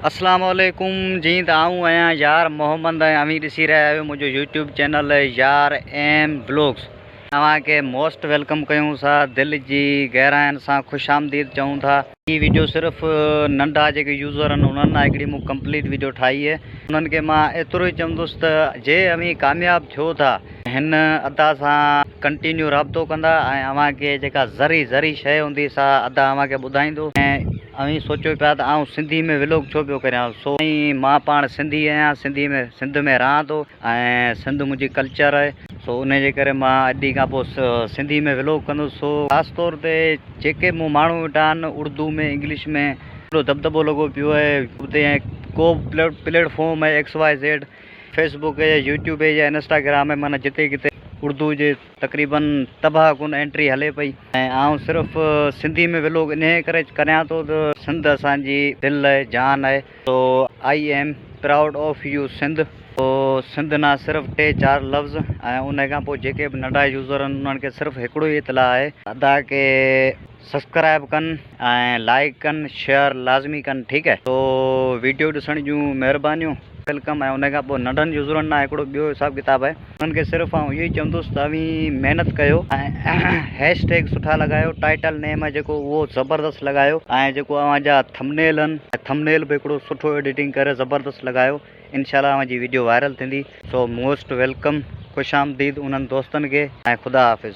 अस्सलाम वालेकुम जी। तो आऊँ आया यार मोहम्मद अमी ॾिसी रहिया आहियो मुंहिंजो यूट्यूब चैनल यार एम ब्लॉग्स। तव्हांखे मोस्ट वेलकम कयूं था, दिलि जी गहराइनि सां ख़ुशि आमदीद चऊं था। ये वीडियो सिर्फ़ नंढा जेके यूज़र आहिनि उन्हनि लाइ हिकिड़ी मूं कंप्लीट वीडियो ठाही आहे। उन्हनि खे मां एतिरो ई चवंदुसि त जे अमी कामयाबु थियो था हिन अदा सां कंटिन्यू राब्तो कंदा ऐं अव्हांखे जेका ज़री शइ हूंदी सा अदा अव्हांखे ॿुधाईंदो। ऐं अवी सोचियो पिया त आउं सिंधी में व्लॉग छो पियो करियां। सो मां पाण सिंधी आहियां, सिंध में रहां थो ऐं सिंध मुंहिंजी कल्चर आहे। सो उन जे करे मां अॼु खां पोइ सिंधी में व्लॉग कंदुसि। सो ख़ासि तौर ते जेके मूं माण्हू वेठा आहिनि उर्दू में इंग्लिश में एॾो दबदबो लॻो पियो आहे। उते को प्लेटफॉर्म आहे XYZ, फेसबुक है या यूट्यूब है या इंस्टाग्राम है, माना जिते किथे उर्दू जे तक़रीबन तबाह कुन एंट्री हले पई। ऐं आउं सिर्फ़ु सिंधी में व्लॉग इन करे करियां थो त सिंध असांजी दिलि आहे, जान आहे। तो I am proud of you Sindh. तो सिंध ना सिर्फ़ु 3-4 लफ़्ज़ ऐं उन खां पोइ जेके बि नंढा यूज़र आहिनि उन्हनि खे सिर्फ़ु हिकिड़ो ई इतला आहे अदा के सब्सक्राइब कनि ऐं लाइक कनि, शेयर लाज़मी कनि, ठीकु है। तो वीडियो ॾिसण जूं महिरबानियूं, वेलकम। ऐं उन खां पोइ नंढनि यूज़रनि लाइ हिकिड़ो ॿियो हिसाबु किताबु आहे। उन्हनि खे सिर्फ़ु आउं इहो ई चवंदुसि त अवी महिनत कयो ऐं हैशटैग सुठा लॻायो, टाइटल नेम आहे जेको उहो ज़बरदस्त लॻायो ऐं जेको अव्हांजा थंबनेल आहिनि थंबनेल बि हिकिड़ो सुठो एडिटिंग करे ज़बरदस्त लॻायो। इंशाल्लाह अव्हांजी वीडियो वायरल थींदी। सो मोस्ट वेलकम, ख़ुशि आमदीद उन्हनि दोस्तनि खे ऐं ख़ुदा हाफ़िज़।